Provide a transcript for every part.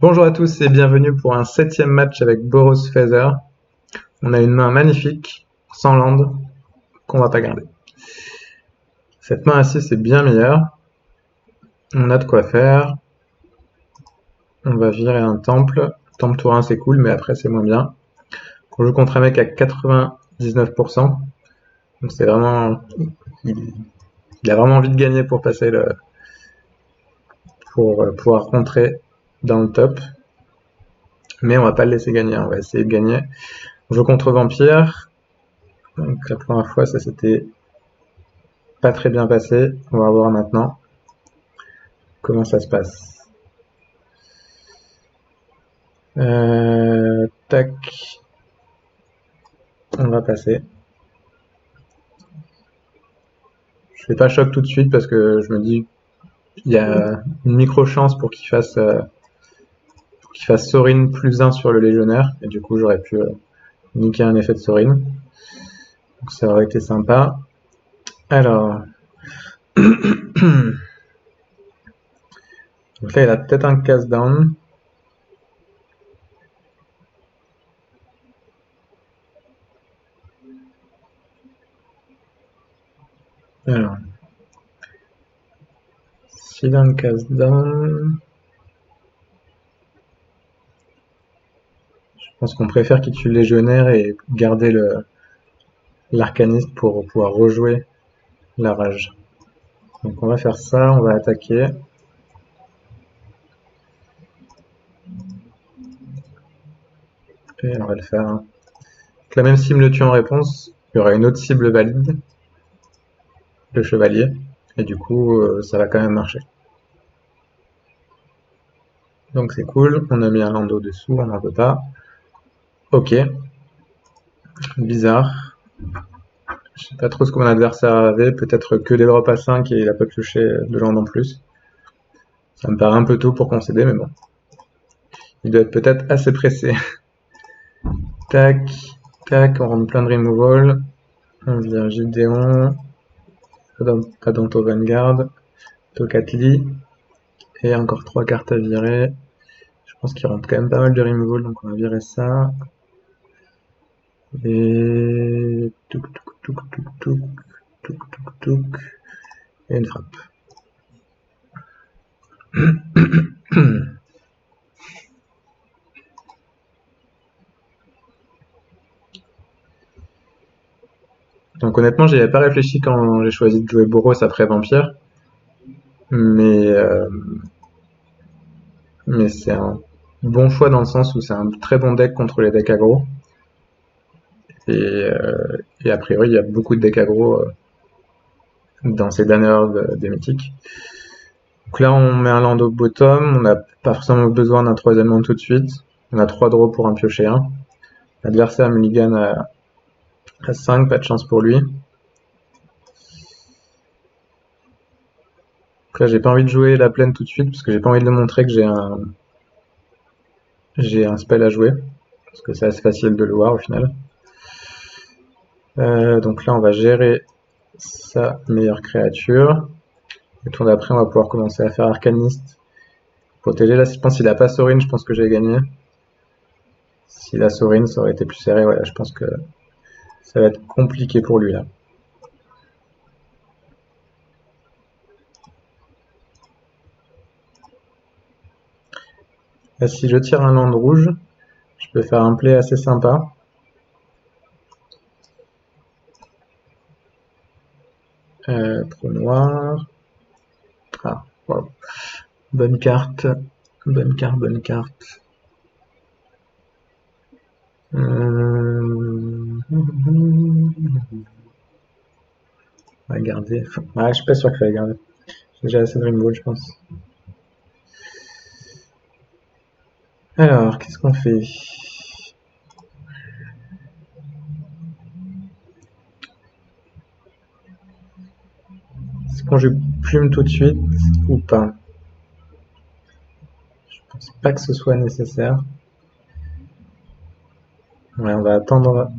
Bonjour à tous et bienvenue pour un 7e match avec Boros Feather. On a une main magnifique, sans land, qu'on va pas garder. Cette main à 6 est bien meilleure. On a de quoi faire. On va virer un temple. Temple tour 1 c'est cool, mais après c'est moins bien. On joue contre un mec à 99%. Donc c'est vraiment... Il a vraiment envie de gagner pour passer le... pour pouvoir rentrer dans le top. Mais on va pas le laisser gagner, on va essayer de gagner. On joue contre Vampire. Donc la première fois ça s'était pas très bien passé. On va voir maintenant comment ça se passe. Tac. On va passer. Je fais pas choc tout de suite parce que je me dis il y a une micro chance pour qu'il fasse Sorin plus 1 sur le légionnaire et du coup j'aurais pu niquer un effet de Sorin. Donc ça aurait été sympa. Alors donc là il a peut-être un cast down. Alors s'il a un cast down, je pense qu'on préfère qu'il tue le légionnaire et garder l'arcaniste pour pouvoir rejouer la rage. Donc on va faire ça, on va attaquer. Et on va le faire. Donc là, même s'il me le tue en réponse, il y aura une autre cible valide, le chevalier, et du coup ça va quand même marcher. Donc c'est cool, on a mis un landau dessous, on n'en veut pas. Ok, bizarre. Je sais pas trop ce que mon adversaire avait, peut-être que des drops à 5 et il a pas pioché de land en plus. Ça me paraît un peu tôt pour concéder, mais bon. Il doit être peut-être assez pressé. Tac, tac, on rentre plein de removal. On vient Gideon, Adonto Vanguard, Tocatli, et encore 3 cartes à virer. Je pense qu'il rentre quand même pas mal de removal, donc on va virer ça. Et touc touc touc touc touc touc touc touc et une frappe. Donc honnêtement, j'y avais pas réfléchi quand j'ai choisi de jouer Boros après Vampire, mais c'est un bon choix dans le sens où c'est un très bon deck contre les decks aggro. Et a priori, il y a beaucoup de decks aggro dans ces dernières des mythiques. Donc là, on met un land au bottom, on n'a pas forcément besoin d'un troisième land tout de suite. On a 3 draws pour un piocher 1. L'adversaire mulligan à 5, pas de chance pour lui. Donc là, j'ai pas envie de jouer la plaine tout de suite parce que j'ai pas envie de le montrer que j'ai un spell à jouer. Parce que c'est assez facile de le voir au final. Donc là, on va gérer sa meilleure créature. Le tour d'après, on va pouvoir commencer à faire Arcaniste. Protéger. Là, je pense qu'il a pas Sorin, je pense que j'ai gagné. S'il a Sorin, ça aurait été plus serré. Voilà, je pense que ça va être compliqué pour lui là. Là, si je tire un land rouge, je peux faire un play assez sympa. Pro noir. Ah, wow. Bonne carte. Bonne carte, bonne carte. On va garder. Ouais, je suis pas sûr qu'il va garder. J'ai déjà assez de Dream je pense. Alors, qu'est-ce qu'on fait? Est-ce qu'on joue plume tout de suite ou pas? Je pense pas que ce soit nécessaire. Ouais, on va attendre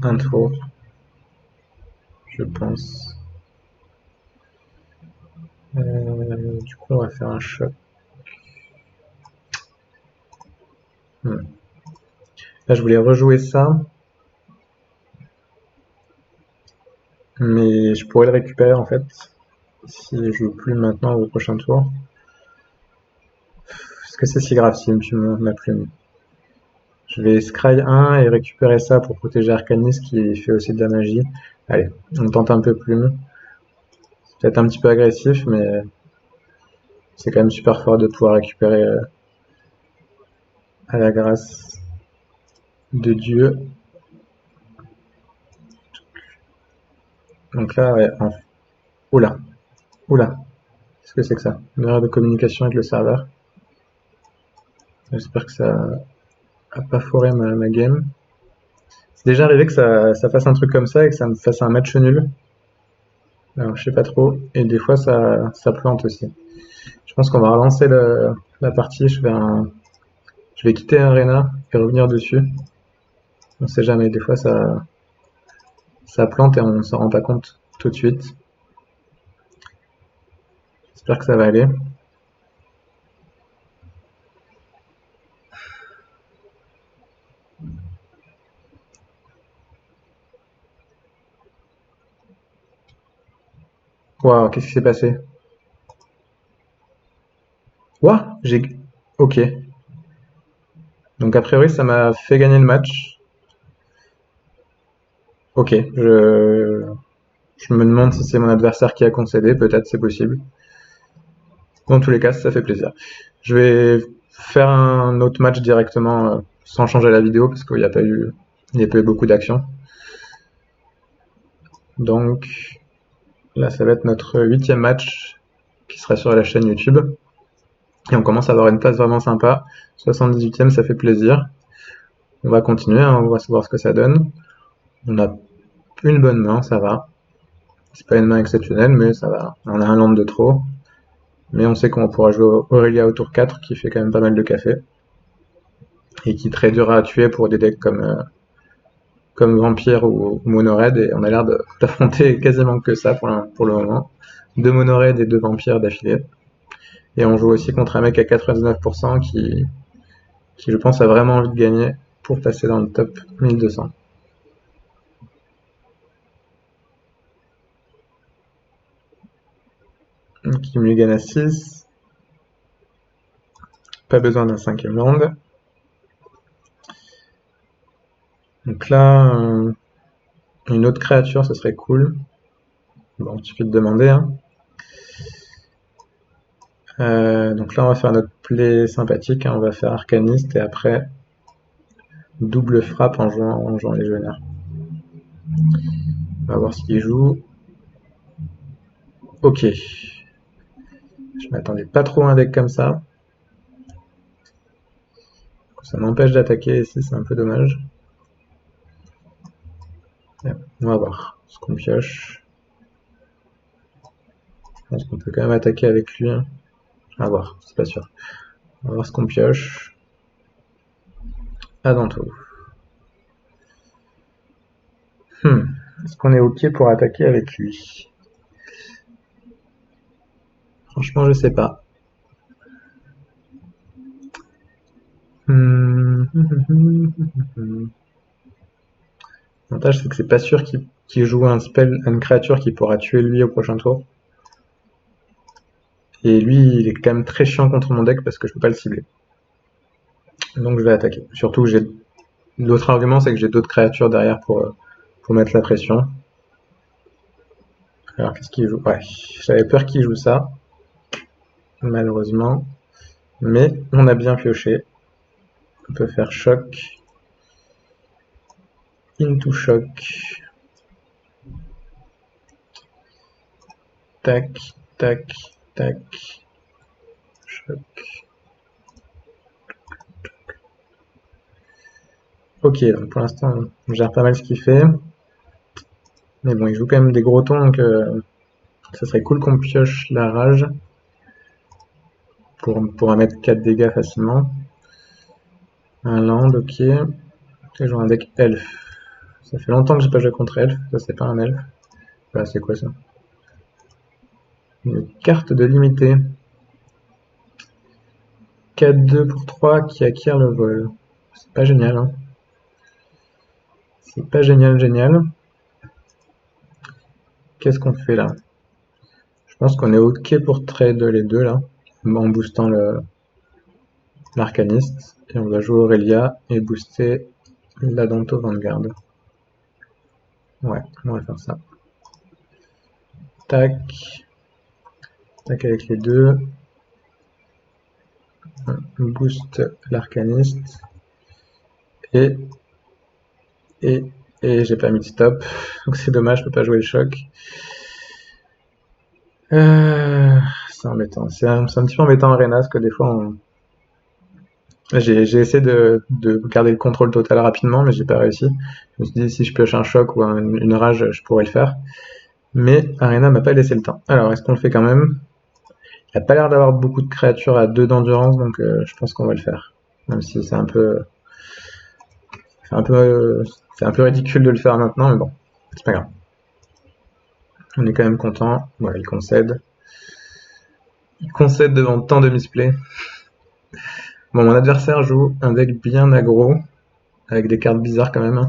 un tour. Je pense. Du coup, on va faire un choc. Là, je voulais rejouer ça, mais je pourrais le récupérer en fait, si je joue plus maintenant au prochain tour. Est-ce que c'est si grave s'il me tue ma plume? Je vais scry 1 et récupérer ça pour protéger Arcanis qui fait aussi de la magie. Allez, on tente un peu plume. C'est peut-être un petit peu agressif, mais c'est quand même super fort de pouvoir récupérer à la grâce de Dieu. Donc là, ouais, oula, oula, qu'est-ce que c'est que ça? Une erreur de communication avec le serveur. J'espère que ça a pas foiré ma game. C'est déjà arrivé que ça fasse un truc comme ça et que ça me fasse un match nul. Alors, je sais pas trop. Et des fois, ça plante aussi. Je pense qu'on va relancer la partie. Je vais quitter Arena et revenir dessus. On sait jamais. Des fois, ça plante et on s'en rend pas compte tout de suite. J'espère que ça va aller. Waouh, qu'est-ce qui s'est passé? Waouh, Ok. Donc a priori, ça m'a fait gagner le match. Ok, je me demande si c'est mon adversaire qui a concédé, peut-être c'est possible. Dans tous les cas, ça fait plaisir. Je vais faire un autre match directement sans changer la vidéo parce qu'il n'y a pas eu beaucoup d'action. Donc là, ça va être notre 8e match qui sera sur la chaîne YouTube. Et on commence à avoir une place vraiment sympa. 78e, ça fait plaisir. On va continuer, hein, on va savoir ce que ça donne. On a une bonne main, ça va. C'est pas une main exceptionnelle, mais ça va. On a un land de trop. Mais on sait qu'on pourra jouer Aurélia au tour 4, qui fait quand même pas mal de café. Et qui est très dur à tuer pour des decks comme Vampire ou Monored. Et on a l'air d'affronter quasiment que ça pour le moment. 2 Monored et 2 Vampires d'affilée. Et on joue aussi contre un mec à 99% qui je pense a vraiment envie de gagner pour passer dans le top 1200. Donc il me gagne à 6. Pas besoin d'un 5e land. Donc là, une autre créature, ce serait cool. Bon, il suffit de demander. Hein. Donc là, on va faire notre play sympathique. Hein. On va faire Arcaniste et après double frappe en jouant Légionnaire. On va voir ce qu'il joue. Ok. Je m'attendais pas trop à un deck comme ça. Ça m'empêche d'attaquer ici, c'est un peu dommage. On va voir ce qu'on pioche. Je pense qu'on peut quand même attaquer avec lui. Hein. À voir, c'est pas sûr. On va voir ce qu'on pioche. Adanto. Est-ce qu'on est ok pour attaquer avec lui? Franchement, je sais pas. L'avantage, c'est que c'est pas sûr qu'il joue un spell, une créature qui pourra tuer lui au prochain tour. Et lui, il est quand même très chiant contre mon deck parce que je peux pas le cibler. Donc je vais attaquer. Surtout, l'autre argument, c'est que j'ai d'autres créatures derrière pour mettre la pression. Alors, qu'est-ce qu'il joue? Ouais, j'avais peur qu'il joue ça. Malheureusement. Mais on a bien pioché. On peut faire choc. Into choc. Tac, tac, tac. Choc. Ok, donc pour l'instant, on gère pas mal ce qu'il fait. Mais bon, il joue quand même des gros tons, donc ça serait cool qu'on pioche la rage. Pour mettre 4 dégâts facilement. Un land, ok. Je joue un deck elf. Ça fait longtemps que j'ai pas joué contre elf. Ça, c'est pas un elf. Voilà, c'est quoi ça? Une carte de limité. 4-2 pour 3 qui acquiert le vol. C'est pas génial, hein. C'est pas génial, génial. Qu'est-ce qu'on fait là? Je pense qu'on est ok pour trade les deux là, en boostant l'arcaniste. Et on va jouer Aurélia et booster l'Adanto Vanguard. Ouais, on va faire ça. Tac. Tac avec les deux. On booste l'arcaniste. Et j'ai pas mis de stop. Donc c'est dommage, je peux pas jouer le choc. C'est embêtant. C'est un petit peu embêtant Arena parce que des fois j'ai essayé de garder le contrôle total rapidement, mais j'ai pas réussi. Je me suis dit si je pioche un choc ou une rage, je pourrais le faire. Mais Arena m'a pas laissé le temps. Alors est-ce qu'on le fait quand même? Il a pas l'air d'avoir beaucoup de créatures à 2 d'endurance, donc je pense qu'on va le faire. Même si c'est un peu ridicule de le faire maintenant, mais bon, c'est pas grave. On est quand même content. Voilà, il concède. Il concède devant tant de misplays. Bon, mon adversaire joue un deck bien aggro, avec des cartes bizarres quand même.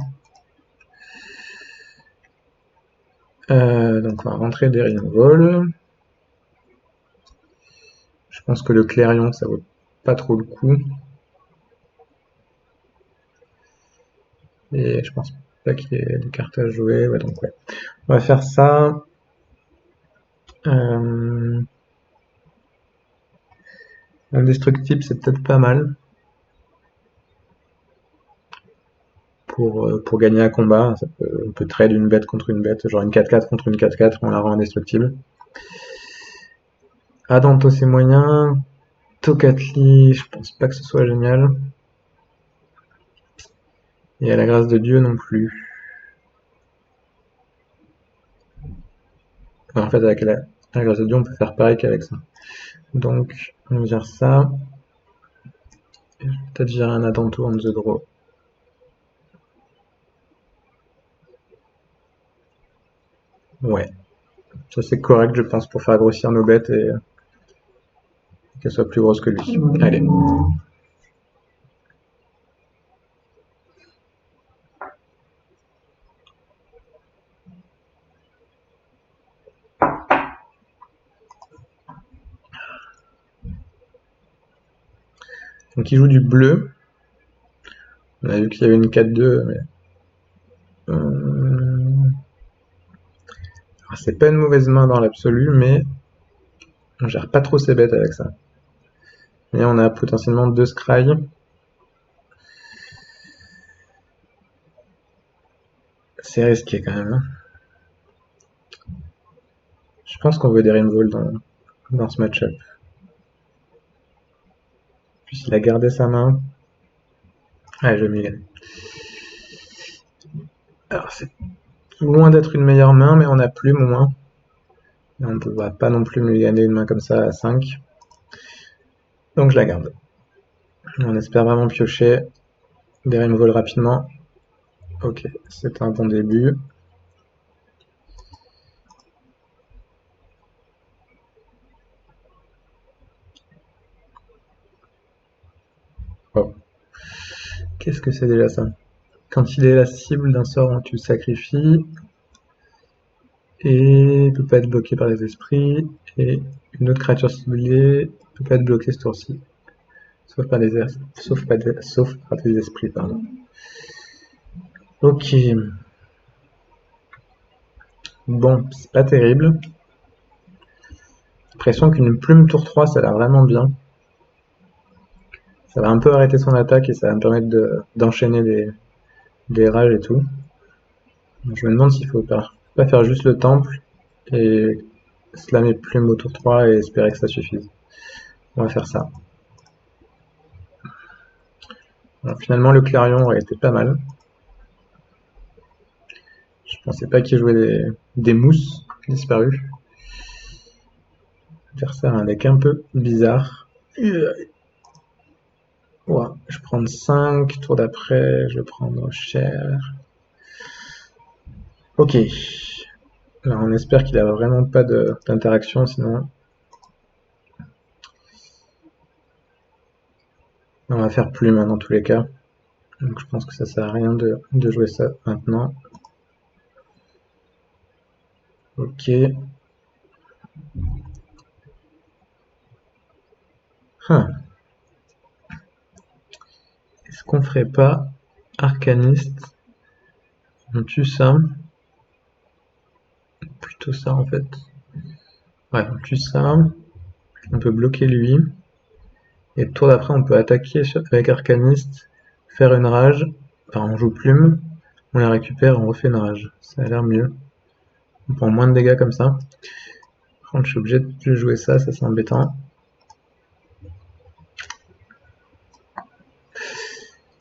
Donc on va rentrer des Vol. Je pense que le Clairion, ça vaut pas trop le coup. Et je pense pas qu'il y ait des cartes à jouer. Ouais, donc ouais. On va faire ça. Indestructible, c'est peut-être pas mal. Pour gagner un combat, on peut trade une bête contre une bête, genre une 4-4 contre une 4-4, on la rend indestructible. Adanto c'est moyen. Tocatli, je pense pas que ce soit génial. Et à la grâce de Dieu non plus. En fait, avec la grâce de Dieu, on peut faire pareil qu'avec ça. Donc, on vire ça. Et je vais peut-être virer un Adanto on the draw. Ouais. Ça c'est correct, je pense, pour faire grossir nos bêtes et qu'elles soient plus grosses que lui. Allez. Donc il joue du bleu. On a vu qu'il y avait une 4-2, mais... Alors, c'est pas une mauvaise main dans l'absolu, mais on gère pas trop ses bêtes avec ça. Et on a potentiellement 2 Scry. C'est risqué quand même. Hein. Je pense qu'on veut des Rimvol dans ce match-up. Puis il a gardé sa main. Allez, je m'y Alors c'est loin d'être une meilleure main, mais on a plume au moins. Et on ne va pas non plus lui gagner une main comme ça à 5. Donc je la garde. On espère vraiment piocher des Rimvol rapidement. Ok, c'est un bon début. Oh. Qu'est-ce que c'est déjà ça? Quand il est la cible d'un sort, tu sacrifies. Et il peut pas être bloqué par les esprits. Et une autre créature ciblée peut pas être bloquée ce tour-ci. Sauf par des esprits, pardon. Ok. Bon, c'est pas terrible. J'ai l'impression qu'une plume tour 3, ça a l'air vraiment bien. Ça va un peu arrêter son attaque et ça va me permettre d'enchaîner des rages et tout. Donc, je me demande s'il faut pas faire juste le temple et slammer plume au tour 3 et espérer que ça suffise. On va faire ça. Alors, finalement, le clairion aurait été pas mal. Je pensais pas qu'il jouait des mousses disparues. Faire ça un deck un peu bizarre. Ouais, je prends 5, tour d'après, je vais prendre cher. Ok. Alors on espère qu'il a vraiment pas d'interaction, sinon... On va faire plume hein, dans tous les cas. Donc je pense que ça sert à rien de jouer ça maintenant. Ok. Est-ce qu'on ferait pas arcaniste? On tue ça. Plutôt ça en fait. Ouais, on tue ça. On peut bloquer lui. Et le tour d'après, on peut attaquer avec arcaniste, faire une rage. Enfin, on joue plume, on la récupère, on refait une rage. Ça a l'air mieux. On prend moins de dégâts comme ça. Par contre, je suis obligé de jouer ça, ça c'est embêtant.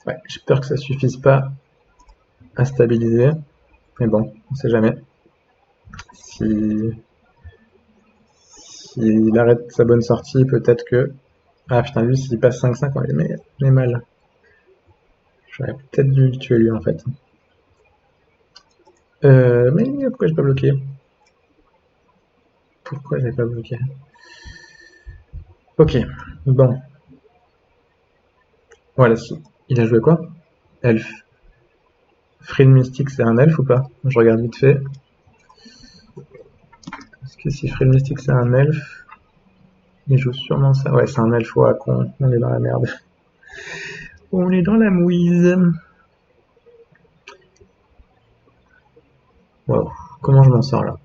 Ouais, j'ai peur que ça suffise pas à stabiliser. Mais bon, on sait jamais. S'il arrête sa bonne sortie, peut-être que... Ah putain, lui, s'il passe 5-5, on est mal. J'aurais peut-être dû le tuer lui en fait. Mais pourquoi j'ai pas bloqué? Pourquoi j'ai pas bloqué? Ok, bon. Voilà, il a joué quoi? Elf. Frill Mystique, c'est un elfe ou pas? Je regarde vite fait. Parce que si Frill Mystique c'est un elfe, il joue sûrement ça. Ouais, c'est un elfe, ouais, on est dans la merde. On est dans la mouise. Waouh, comment je m'en sors là?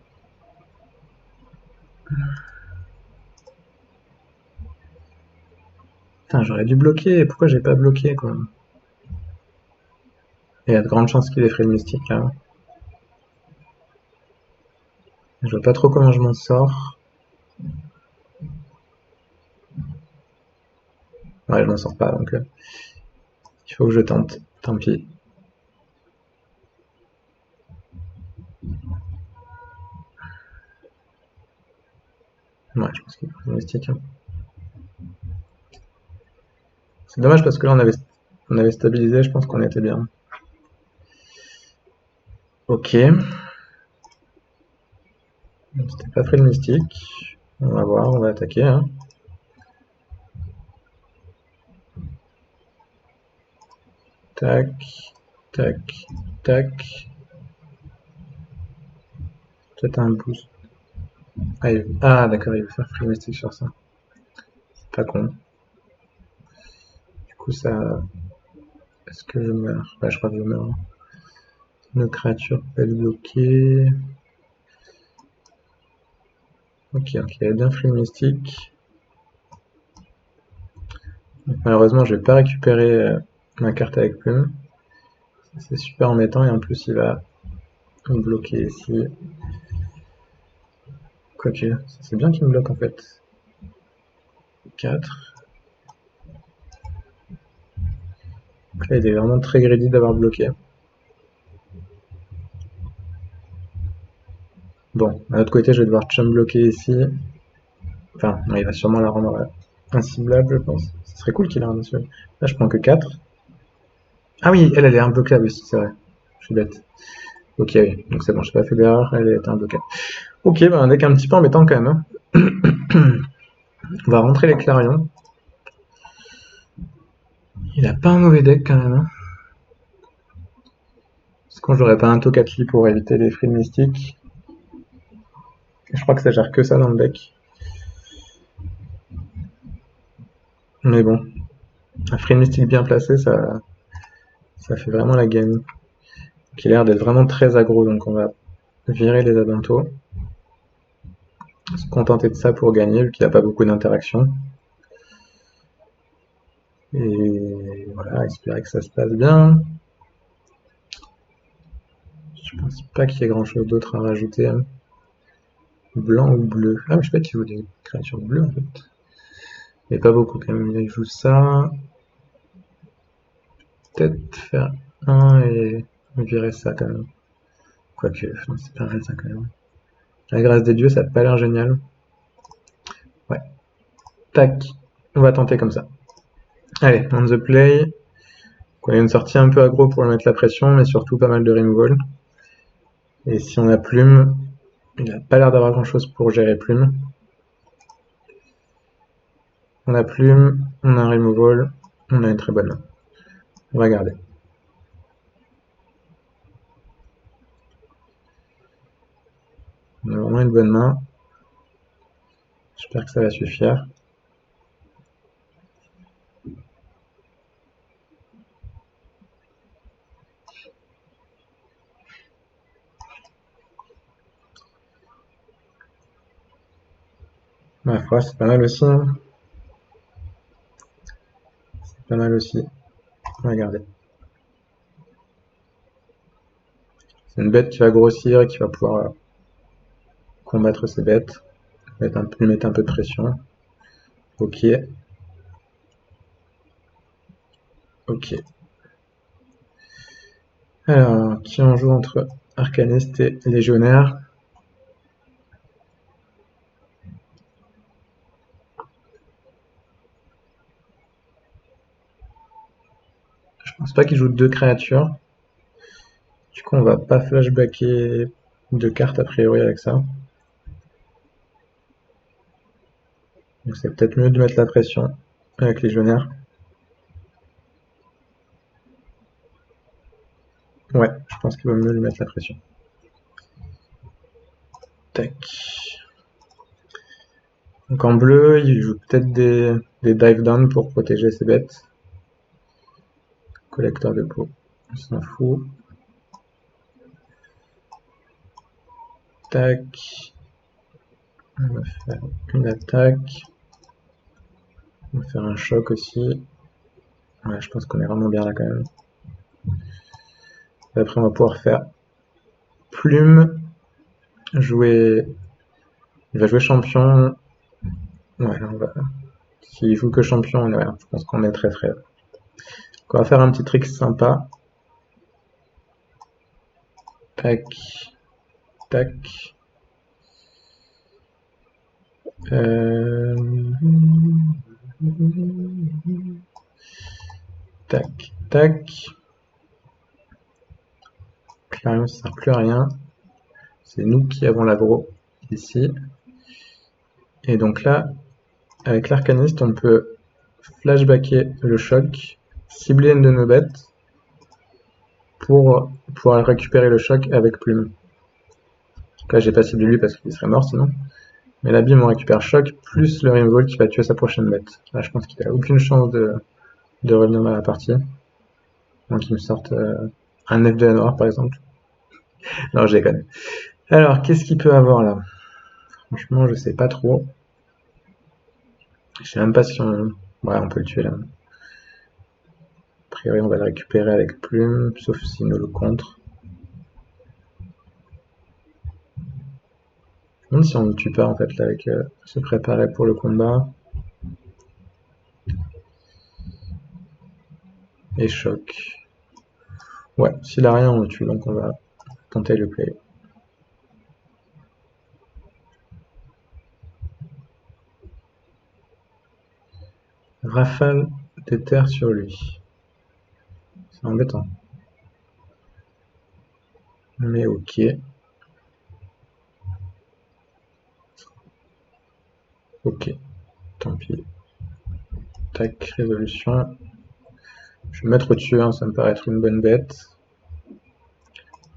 Putain, j'aurais dû bloquer. Pourquoi j'ai pas bloqué quoi? Il y a de grandes chances qu'il ait Frill Mystique là. Je vois pas trop comment je m'en sors. Ouais, je m'en sors pas donc il faut que je tente. Tant pis. Ouais, je pense qu'il faut Mystique. Hein. C'est dommage parce que là on avait stabilisé, je pense qu'on était bien. Ok. C'était pas Frill Mystique. On va voir, on va attaquer. Hein. Tac, tac, tac. Peut-être un boost. Ah, d'accord, il veut faire Free Mystic sur ça. C'est pas con. Du coup, ça... Est-ce que je meurs? Ouais, je crois que je meurs. Nos créatures peuvent bloquer. Ok, ok, il y a bien Free Mystic. Malheureusement, je vais pas récupérer ma carte avec plume. C'est super embêtant et en plus, il va me bloquer ici. Quoique, c'est bien qu'il me bloque en fait. 4. Donc là, il est vraiment très greedy d'avoir bloqué. Bon, d'un autre côté, je vais devoir chum bloquer ici. Enfin, non, il va sûrement la rendre inciblable, je pense. Ce serait cool qu'il la rende inciblable. Là, je prends que 4. Ah oui, elle est imbloquable aussi, c'est vrai. Je suis bête. Ok, oui. Donc c'est bon, j'ai pas fait d'erreur, elle est imbloquable. Ok, bah un deck un petit peu embêtant quand même. Hein. On va rentrer les clarions. Il a pas un mauvais deck quand même. Hein. Est-ce qu'on jouerait pas un Tocatli pour éviter les Frill mystiques? Je crois que ça gère que ça dans le deck. Mais bon, un Frill mystique bien placé, ça fait vraiment la game. Qui a l'air d'être vraiment très aggro, donc on va virer les Abentos. Se contenter de ça pour gagner, vu qu'il n'y a pas beaucoup d'interactions. Et voilà, espérer que ça se passe bien. Je pense pas qu'il y ait grand chose d'autre à rajouter. Hein. Blanc ou bleu. Ah, mais je sais pas qu'il joue des créatures bleues en fait. Mais pas beaucoup quand même. Il joue ça. Peut-être faire un et virer ça quand même. Quoique, non, c'est pas vrai ça quand même. La grâce des dieux, ça n'a pas l'air génial. Ouais. Tac. On va tenter comme ça. Allez, on the play. On a une sortie un peu aggro pour mettre la pression, mais surtout pas mal de removal. Et si on a plume, il n'a pas l'air d'avoir grand chose pour gérer plume. On a plume, on a un removal, on a une très bonne main. On va garder. moins une bonne main. J'espère que ça va suffire. Ma foi, c'est pas mal aussi. Hein. C'est pas mal aussi. Regardez. C'est une bête qui va grossir et qui va pouvoir combattre ses bêtes. Lui mettre un peu de pression. Ok. Ok. Alors, qui en joue entre Arcaniste et Légionnaire? Je pense pas qu'il joue deux créatures. Du coup, on va pas flashbacker deux cartes a priori avec ça. Donc c'est peut-être mieux de mettre la pression avec Légionnaire. Ouais, je pense qu'il vaut mieux lui mettre la pression. Tac. Donc en bleu, il joue peut-être des dive down pour protéger ses bêtes. Collecteur de peau, on s'en fout. Tac. On va faire une attaque. On va faire un choc aussi. Ouais, je pense qu'on est vraiment bien là quand même. Et après, on va pouvoir faire plume. Jouer. Il va jouer champion. Ouais, là, on va. S'il joue que champion, on est rien. Je pense qu'on est très très. On va faire un petit trick sympa. Tac. Tac. Tac. Tac. Clarion, ça sert plus à rien. C'est nous qui avons l'aggro ici. Et donc là, avec l'arcaniste, on peut flashbacker le choc, cibler une de nos bêtes pour pouvoir récupérer le choc avec plume. Donc là, j'ai pas ciblé lui parce qu'il serait mort sinon. Mais là, bim, on récupère choc plus le Rimvolt qui va tuer sa prochaine bête. Là, je pense qu'il a aucune chance de revenir dans la partie. Donc, il me sorte un F de la noire par exemple. Non, je déconne. Alors, qu'est-ce qu'il peut avoir là? Franchement, je sais pas trop. Je sais même pas si on... Ouais, on peut le tuer là. A priori, on va le récupérer avec plume, sauf s'il nous le contre. Même si on ne le tue pas en fait là avec se préparer pour le combat. Et choc. Ouais, s'il a rien on le tue, donc on va tenter le play. Rafale des terres sur lui. C'est embêtant. Mais ok. Ok. Tant pis. Tac, résolution. Je vais mettre au-dessus, hein, ça me paraît être une bonne bête.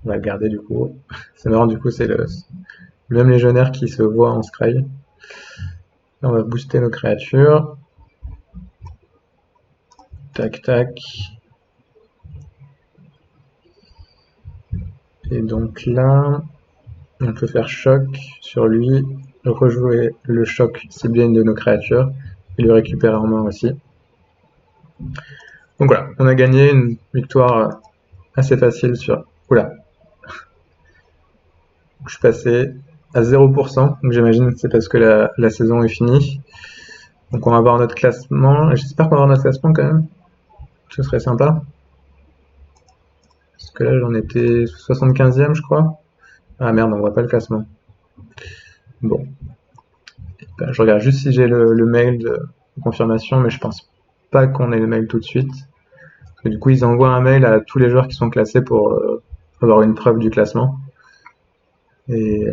On va le garder du coup. C'est marrant du coup, c'est le même légionnaire qui se voit en scry. Là, on va booster nos créatures. Tac, tac. Et donc là, on peut faire choc sur lui, rejouer le choc ciblé une de nos créatures et le récupérer en main aussi. Donc voilà, on a gagné une victoire assez facile sur... Oula. Je suis passé à 0%, donc j'imagine que c'est parce que la saison est finie. Donc on va voir notre classement, j'espère qu'on va voir notre classement quand même. Ce serait sympa. Parce que là j'en étais 75e je crois. Ah merde, on voit pas le classement. Bon. Ben, je regarde juste si j'ai le mail de confirmation, mais je pense pas qu'on ait le mail tout de suite. Et du coup, ils envoient un mail à tous les joueurs qui sont classés pour avoir une preuve du classement. Et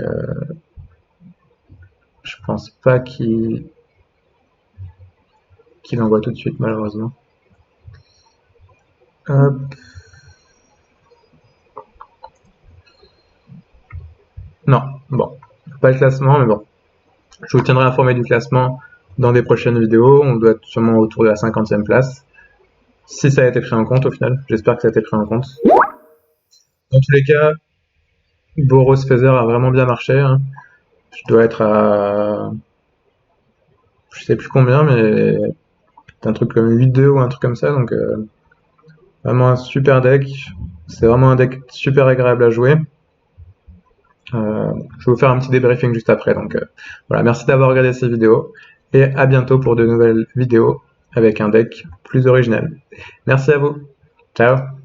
je pense pas qu'il l'envoie tout de suite, malheureusement. Hop. Non, bon. pas le classement, mais bon. Je vous tiendrai informé du classement dans des prochaines vidéos. On doit être sûrement autour de la 50e place. Si ça a été pris en compte au final. J'espère que ça a été pris en compte. Dans tous les cas, Boros Feather a vraiment bien marché. Hein. Je dois être à... Je sais plus combien, mais un truc comme 8-2 ou un truc comme ça. Donc vraiment un super deck. C'est vraiment un deck super agréable à jouer. Je vais vous faire un petit débriefing juste après. Donc voilà, merci d'avoir regardé ces vidéos. Et à bientôt pour de nouvelles vidéos avec un deck plus original. Merci à vous. Ciao.